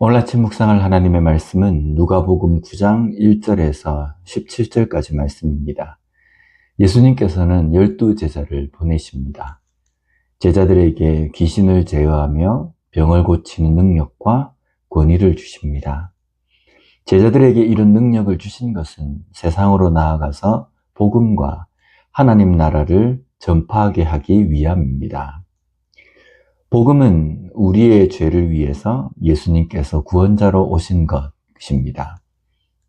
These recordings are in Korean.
오늘 아침 묵상할 하나님의 말씀은 누가복음 9장 1절에서 17절까지 말씀입니다. 예수님께서는 12제자를 보내십니다. 제자들에게 귀신을 제어하며 병을 고치는 능력과 권위를 주십니다. 제자들에게 이런 능력을 주신 것은 세상으로 나아가서 복음과 하나님 나라를 전파하게 하기 위함입니다. 복음은 우리의 죄를 위해서 예수님께서 구원자로 오신 것입니다.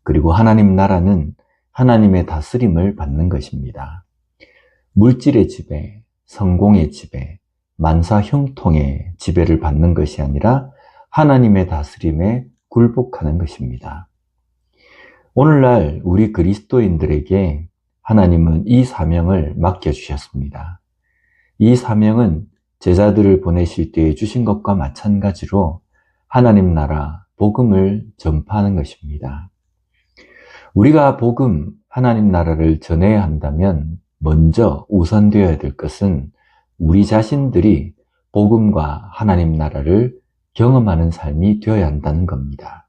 그리고 하나님 나라는 하나님의 다스림을 받는 것입니다. 물질의 지배, 성공의 지배, 만사 형통의 지배를 받는 것이 아니라 하나님의 다스림에 굴복하는 것입니다. 오늘날 우리 그리스도인들에게 하나님은 이 사명을 맡겨주셨습니다. 이 사명은 제자들을 보내실 때 주신 것과 마찬가지로 하나님 나라, 복음을 전파하는 것입니다. 우리가 복음, 하나님 나라를 전해야 한다면 먼저 우선되어야 될 것은 우리 자신들이 복음과 하나님 나라를 경험하는 삶이 되어야 한다는 겁니다.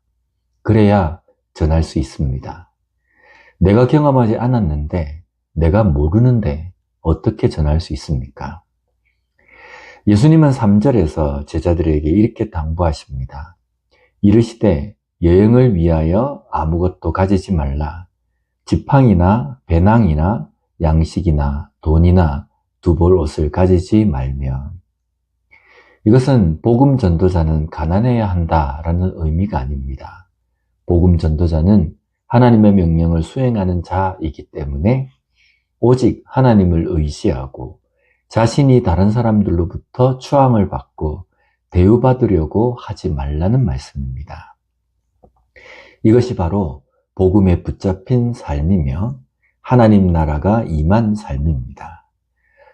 그래야 전할 수 있습니다. 내가 경험하지 않았는데, 내가 모르는데 어떻게 전할 수 있습니까? 예수님은 3절에서 제자들에게 이렇게 당부하십니다. 이르시되 여행을 위하여 아무것도 가지지 말라. 지팡이나 배낭이나 양식이나 돈이나 두벌 옷을 가지지 말며. 이것은 복음 전도자는 가난해야 한다라는 의미가 아닙니다. 복음 전도자는 하나님의 명령을 수행하는 자이기 때문에 오직 하나님을 의지하고 자신이 다른 사람들로부터 추앙을 받고 대우받으려고 하지 말라는 말씀입니다. 이것이 바로 복음에 붙잡힌 삶이며 하나님 나라가 임한 삶입니다.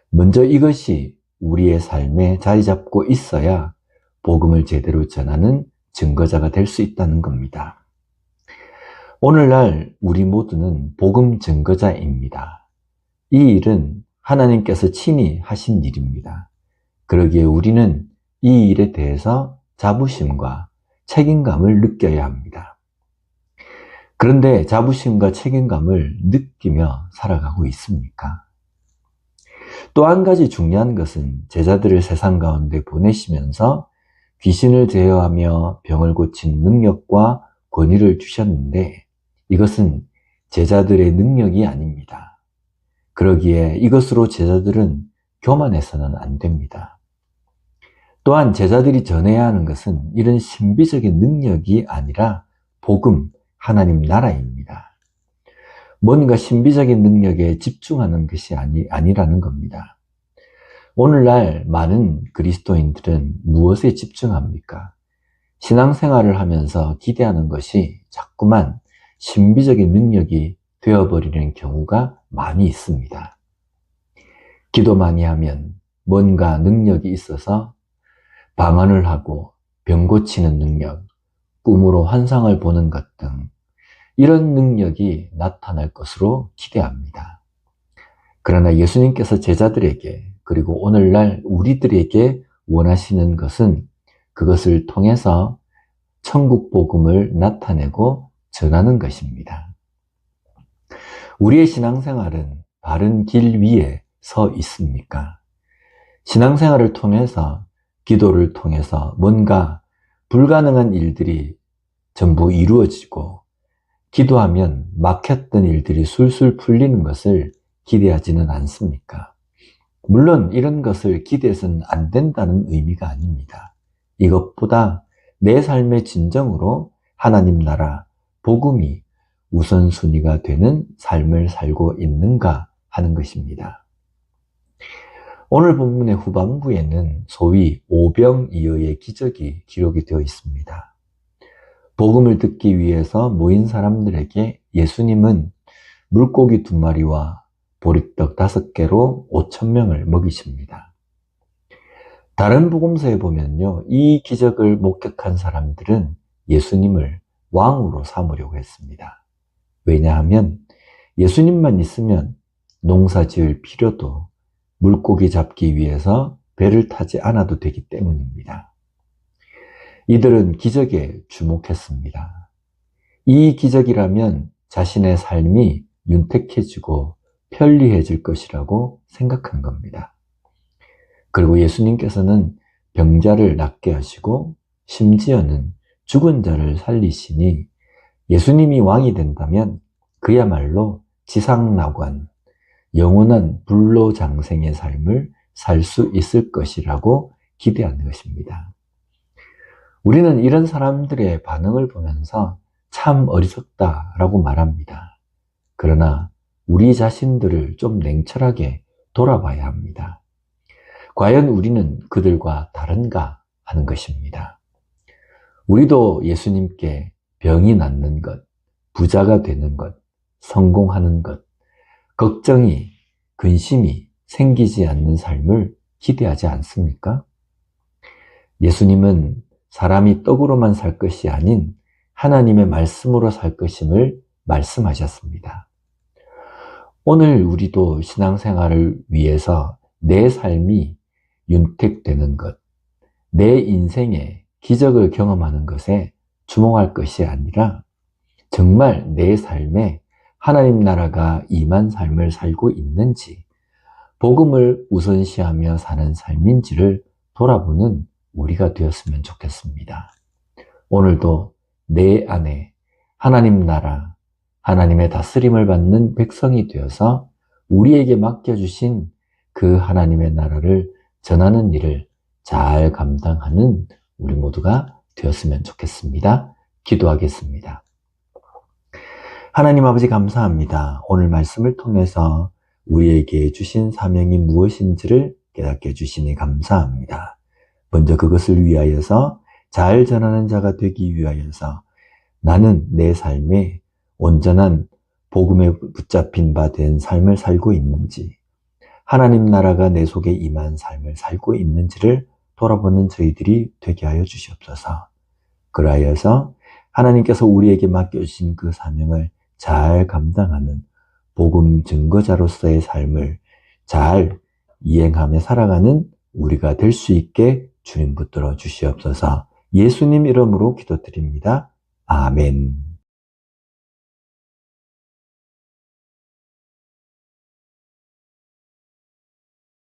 먼저 이것이 우리의 삶에 자리 잡고 있어야 복음을 제대로 전하는 증거자가 될 수 있다는 겁니다. 오늘날 우리 모두는 복음 증거자입니다. 이 일은 하나님께서 친히 하신 일입니다. 그러기에 우리는 이 일에 대해서 자부심과 책임감을 느껴야 합니다. 그런데 자부심과 책임감을 느끼며 살아가고 있습니까? 또 한 가지 중요한 것은 제자들을 세상 가운데 보내시면서 귀신을 제어하며 병을 고치는 능력과 권위를 주셨는데 이것은 제자들의 능력이 아닙니다. 그러기에 이것으로 제자들은 교만해서는 안 됩니다. 또한 제자들이 전해야 하는 것은 이런 신비적인 능력이 아니라 복음, 하나님 나라입니다. 뭔가 신비적인 능력에 집중하는 것이 아니라는 겁니다. 오늘날 많은 그리스도인들은 무엇에 집중합니까? 신앙생활을 하면서 기대하는 것이 자꾸만 신비적인 능력이 되어버리는 경우가 많이 있습니다. 기도 많이 하면 뭔가 능력이 있어서 방언을 하고 병 고치는 능력, 꿈으로 환상을 보는 것 등 이런 능력이 나타날 것으로 기대합니다. 그러나 예수님께서 제자들에게 그리고 오늘날 우리들에게 원하시는 것은 그것을 통해서 천국 복음을 나타내고 전하는 것입니다. 우리의 신앙생활은 바른 길 위에 서 있습니까? 신앙생활을 통해서 기도를 통해서 뭔가 불가능한 일들이 전부 이루어지고 기도하면 막혔던 일들이 술술 풀리는 것을 기대하지는 않습니까? 물론 이런 것을 기대해서는 안 된다는 의미가 아닙니다. 이것보다 내 삶의 진정으로 하나님 나라, 복음이 우선순위가 되는 삶을 살고 있는가 하는 것입니다. 오늘 본문의 후반부에는 소위 오병이어의 기적이 기록이 되어 있습니다. 복음을 듣기 위해서 모인 사람들에게 예수님은 물고기 2마리와 보리떡 5개로 5,000명을 먹이십니다. 다른 복음서에 보면요, 이 기적을 목격한 사람들은 예수님을 왕으로 삼으려고 했습니다. 왜냐하면 예수님만 있으면 농사 지을 필요도 물고기 잡기 위해서 배를 타지 않아도 되기 때문입니다. 이들은 기적에 주목했습니다. 이 기적이라면 자신의 삶이 윤택해지고 편리해질 것이라고 생각한 겁니다. 그리고 예수님께서는 병자를 낫게 하시고 심지어는 죽은 자를 살리시니 예수님이 왕이 된다면 그야말로 지상낙원, 영원한 불로장생의 삶을 살 수 있을 것이라고 기대하는 것입니다. 우리는 이런 사람들의 반응을 보면서 참 어리석다라고 말합니다. 그러나 우리 자신들을 좀 냉철하게 돌아봐야 합니다. 과연 우리는 그들과 다른가 하는 것입니다. 우리도 예수님께 병이 낫는 것, 부자가 되는 것, 성공하는 것, 걱정이, 근심이 생기지 않는 삶을 기대하지 않습니까? 예수님은 사람이 떡으로만 살 것이 아닌 하나님의 말씀으로 살 것임을 말씀하셨습니다. 오늘 우리도 신앙생활을 위해서 내 삶이 윤택되는 것, 내 인생에 기적을 경험하는 것에 주목할 것이 아니라 정말 내 삶에 하나님 나라가 임한 삶을 살고 있는지, 복음을 우선시하며 사는 삶인지를 돌아보는 우리가 되었으면 좋겠습니다. 오늘도 내 안에 하나님 나라, 하나님의 다스림을 받는 백성이 되어서 우리에게 맡겨주신 그 하나님의 나라를 전하는 일을 잘 감당하는 우리 모두가 되었으면 좋겠습니다. 기도하겠습니다. 하나님 아버지 감사합니다. 오늘 말씀을 통해서 우리에게 주신 사명이 무엇인지를 깨닫게 해주시니 감사합니다. 먼저 그것을 위하여서 잘 전하는 자가 되기 위하여서 나는 내 삶에 온전한 복음에 붙잡힌 바 된 삶을 살고 있는지, 하나님 나라가 내 속에 임한 삶을 살고 있는지를 돌아보는 저희들이 되게 하여 주시옵소서. 그러하여서 하나님께서 우리에게 맡겨주신 그 사명을 잘 감당하는 복음 증거자로서의 삶을 잘 이행하며 살아가는 우리가 될 수 있게 주님 붙들어 주시옵소서. 예수님 이름으로 기도드립니다. 아멘.